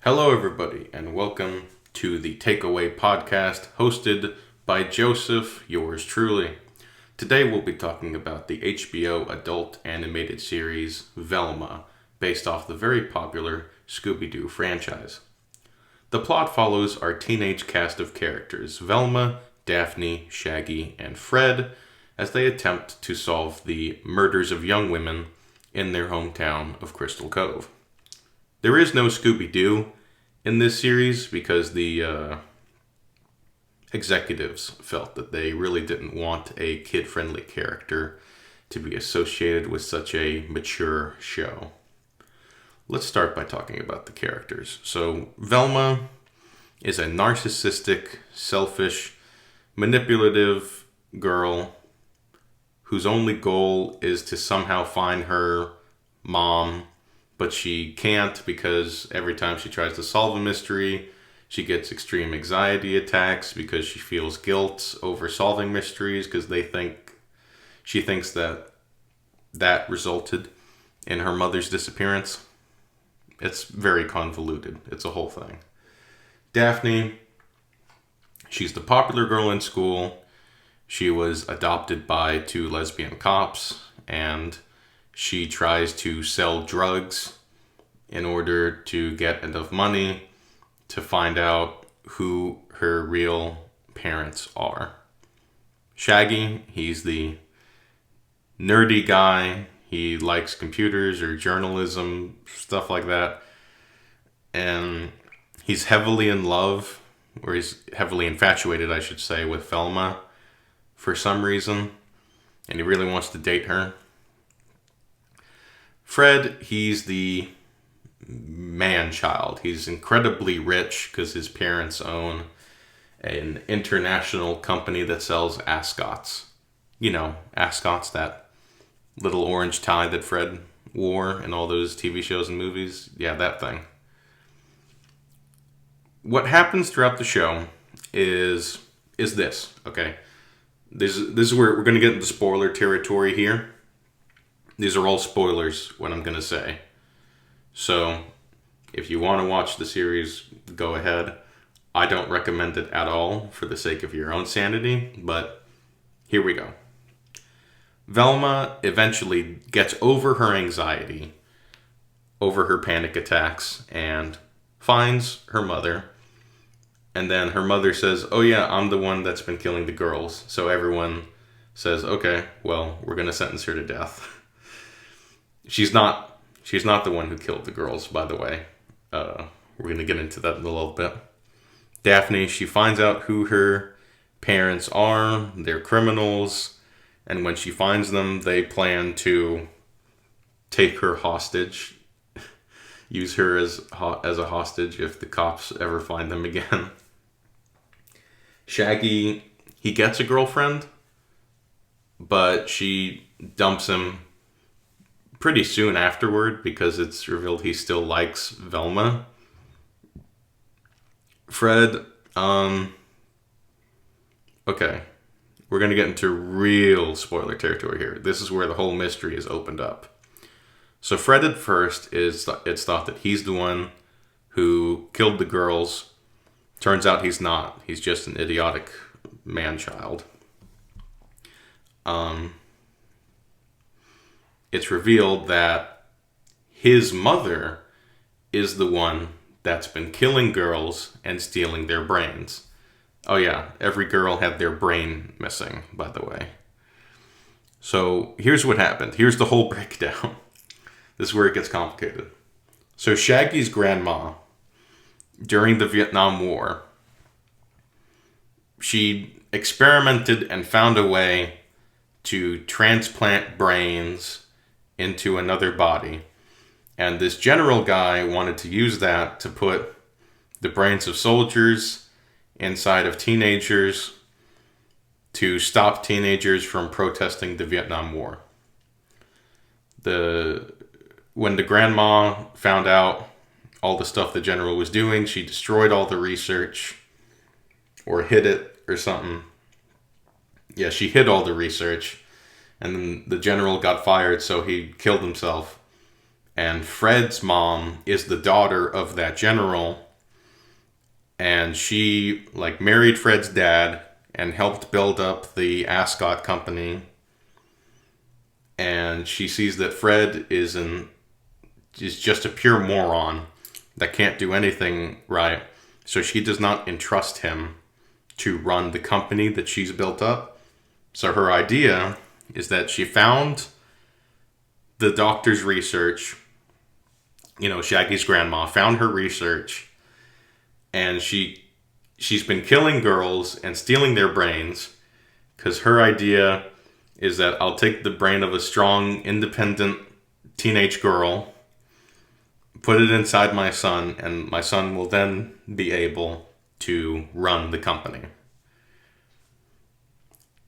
Hello, everybody, and welcome to the Takeaway Podcast hosted by Joseph, yours truly. Today, we'll be talking about the HBO adult animated series Velma, based off the very popular Scooby-Doo franchise. The plot follows our teenage cast of characters, Velma, Daphne, Shaggy, and Fred, as they attempt to solve the murders of young women in their hometown of Crystal Cove. There is no Scooby-Doo in this series because the executives felt that they really didn't want a kid-friendly character to be associated with such a mature show. Let's start by talking about the characters. So, Velma is a narcissistic, selfish, manipulative girl whose only goal is to somehow find her mom, but she can't because every time she tries to solve a mystery, she gets extreme anxiety attacks because she feels guilt over solving mysteries because she thinks that resulted in her mother's disappearance. It's very convoluted. It's a whole thing. Daphne, she's the popular girl in school. She was adopted by two lesbian cops, and she tries to sell drugs in order to get enough money to find out who her real parents are. Shaggy, he's the nerdy guy. He likes computers or journalism, stuff like that. And he's heavily in love, or he's heavily infatuated, I should say, with Velma for some reason. And he really wants to date her. Fred, he's the man-child. He's incredibly rich because his parents own an international company that sells ascots. You know, ascots, that little orange tie that Fred wore in all those TV shows and movies. Yeah, that thing. What happens throughout the show is this, okay? This is where we're going to get into spoiler territory here. These are all spoilers, what I'm going to say. So, if you want to watch the series, go ahead. I don't recommend it at all for the sake of your own sanity, but here we go. Velma eventually gets over her anxiety, over her panic attacks, and finds her mother. And then her mother says, "Oh yeah, I'm the one that's been killing the girls." So everyone says, "Okay, well, we're going to sentence her to death." She's not the one who killed the girls, by the way. We're going to get into that in a little bit. Daphne, she finds out who her parents are. They're criminals. And when she finds them, they plan to take her hostage. Use her as a hostage if the cops ever find them again. Shaggy, he gets a girlfriend, but she dumps him pretty soon afterward because it's revealed he still likes Velma. Fred, okay, we're going to get into real spoiler territory here. This is where the whole mystery is opened up. So Fred at first, it's thought that he's the one who killed the girls. Turns out he's not. He's just an idiotic man-child. It's revealed that his mother is the one that's been killing girls and stealing their brains. Oh yeah, every girl had their brain missing, by the way. So here's what happened. Here's the whole breakdown. This is where it gets complicated. So Shaggy's grandma, during the Vietnam War, she experimented and found a way to transplant brains into another body. And this general guy wanted to use that to put the brains of soldiers inside of teenagers to stop teenagers from protesting the Vietnam War. When the grandma found out all the stuff the general was doing, she destroyed all the research or hid it or something. Yeah, she hid all the research. And then the general got fired, so he killed himself. And Fred's mom is the daughter of that general, and she like married Fred's dad and helped build up the Ascot company. And she sees that Fred is just a pure moron that can't do anything right. So she does not entrust him to run the company that she's built up. So her idea is that she found the doctor's research, Shaggy's grandma found her research, and she's been killing girls and stealing their brains, because her idea is that I'll take the brain of a strong, independent teenage girl, put it inside my son, and my son will then be able to run the company.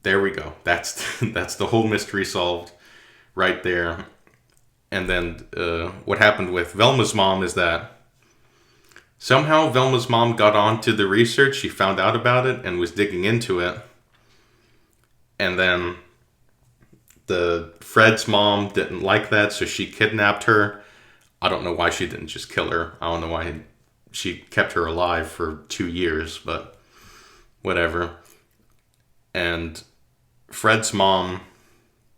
There we go. That's the whole mystery solved right there. And then what happened with Velma's mom is that somehow Velma's mom got onto the research. She found out about it and was digging into it. And then Fred's mom didn't like that, so she kidnapped her. I don't know why she didn't just kill her. I don't know why she kept her alive for 2 years, but whatever. And Fred's mom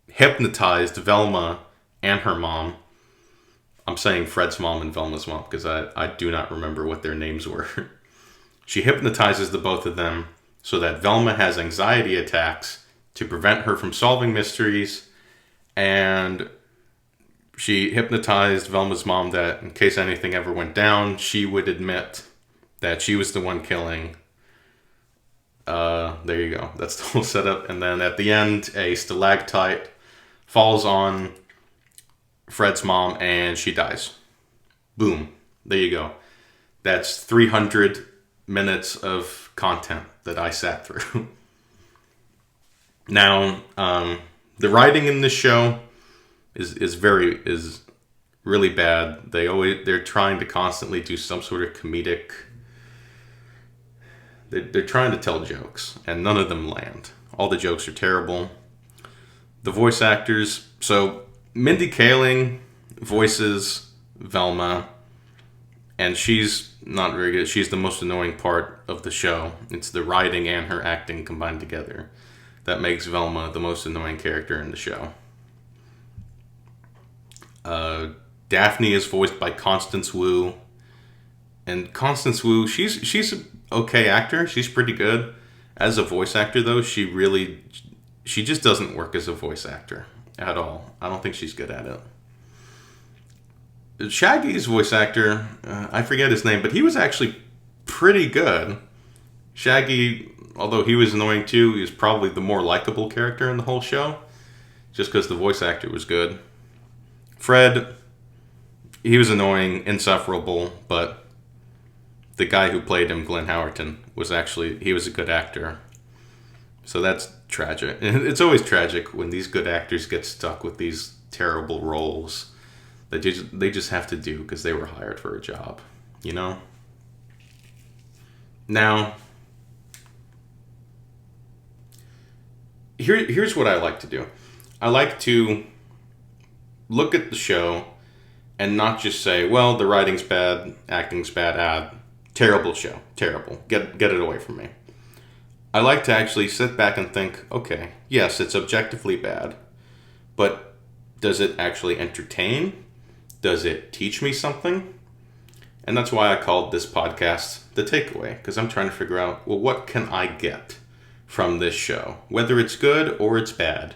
hypnotized Velma and her mom. I'm saying Fred's mom and Velma's mom because I do not remember what their names were. She hypnotizes the both of them so that Velma has anxiety attacks to prevent her from solving mysteries, and she hypnotized Velma's mom that in case anything ever went down, she would admit that she was the one killing. There you go. That's the whole setup. And then at the end, a stalactite falls on Fred's mom and she dies. Boom. There you go. That's 300 minutes of content that I sat through. Now, the writing in this show is really bad. They're trying to constantly do some sort of comedic. They're trying to tell jokes, and none of them land. All the jokes are terrible. The voice actors. So Mindy Kaling voices Velma, and she's not very good. She's the most annoying part of the show. It's the writing and her acting combined together that makes Velma the most annoying character in the show. Daphne is voiced by Constance Wu, and Constance Wu, she's an okay actor. She's pretty good as a voice actor, though. She just doesn't work as a voice actor at all. I don't think she's good at it. Shaggy's voice actor, I forget his name, but he was actually pretty good. Shaggy, although he was annoying too, he was probably the more likable character in the whole show, just because the voice actor was good. Fred, he was annoying, insufferable, but the guy who played him, Glenn Howerton, he was a good actor. So that's tragic. It's always tragic when these good actors get stuck with these terrible roles that they just have to do because they were hired for a job, Now, here's what I like to do. I like to look at the show and not just say, well, the writing's bad, acting's bad, terrible show, terrible, get it away from me. I like to actually sit back and think, okay, yes, it's objectively bad, but does it actually entertain? Does it teach me something? And that's why I called this podcast The Takeaway, because I'm trying to figure out, well, what can I get from this show? Whether it's good or it's bad.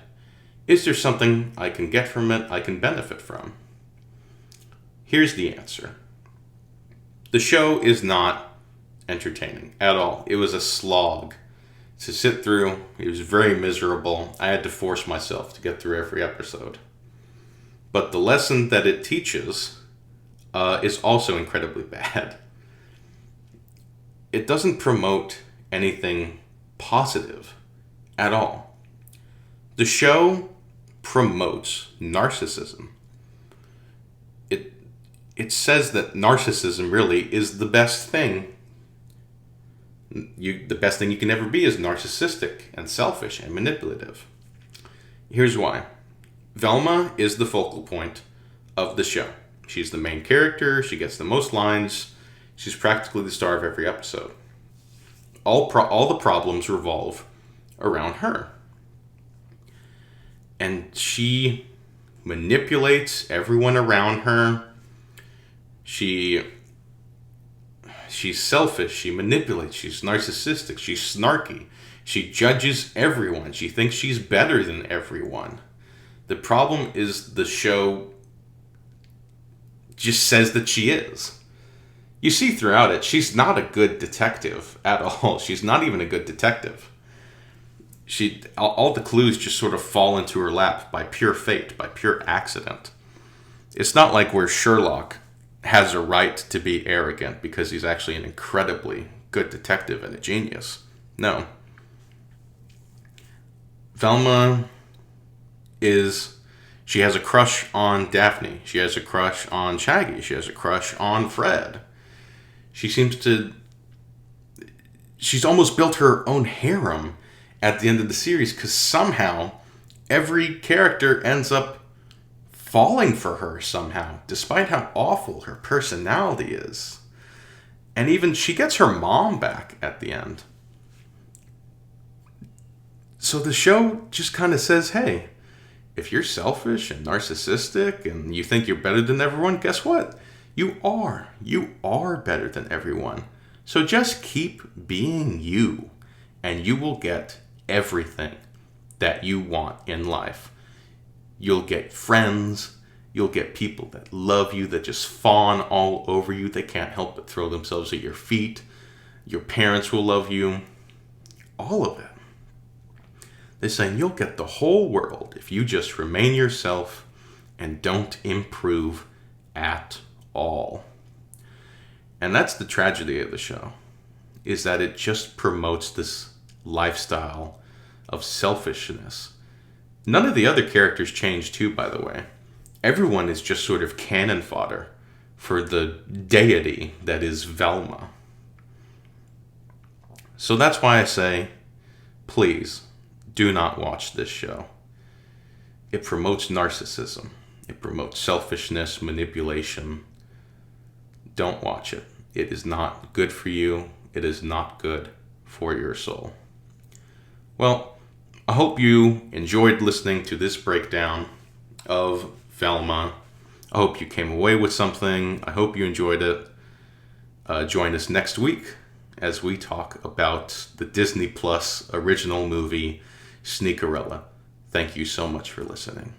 Is there something I can get from it I can benefit from? Here's the answer. The show is not entertaining at all. It was a slog to sit through. It was very miserable. I had to force myself to get through every episode. But the lesson that it teaches is also incredibly bad. It doesn't promote anything positive at all. The show promotes narcissism. It says that narcissism really is the best thing. The best thing you can ever be is narcissistic and selfish and manipulative. Here's why. Velma is the focal point of the show. She's the main character. She gets the most lines. She's practically the star of every episode. All the problems revolve around her. And she manipulates everyone around her. She's selfish. She manipulates. She's narcissistic. She's snarky. She judges everyone. She thinks she's better than everyone. The problem is the show just says that she is. You see throughout it, she's not a good detective at all. She's not even a good detective. All the clues just sort of fall into her lap by pure fate, by pure accident. It's not like where Sherlock has a right to be arrogant because he's actually an incredibly good detective and a genius. No. Velma she has a crush on Daphne. She has a crush on Shaggy. She has a crush on Fred. She's almost built her own harem at the end of the series because somehow every character ends up falling for her somehow, despite how awful her personality is. And even she gets her mom back at the end. So the show just kind of says, hey, if you're selfish and narcissistic and you think you're better than everyone, guess what? You are. You are better than everyone. So just keep being you, and you will get everything that you want in life. You'll get friends. You'll get people that love you, that just fawn all over you. They can't help but throw themselves at your feet. Your parents will love you. All of it. They're saying you'll get the whole world if you just remain yourself and don't improve at all. And that's the tragedy of the show, is that it just promotes this lifestyle of selfishness. None of the other characters change too, by the way. Everyone is just sort of cannon fodder for the deity that is Velma. So that's why I say, please, do not watch this show. It promotes narcissism. It promotes selfishness, manipulation. Don't watch it. It is not good for you. It is not good for your soul. Well, I hope you enjoyed listening to this breakdown of Velma. I hope you came away with something. I hope you enjoyed it. Join us next week as we talk about the Disney Plus original movie, Sneakerella. Thank you so much for listening.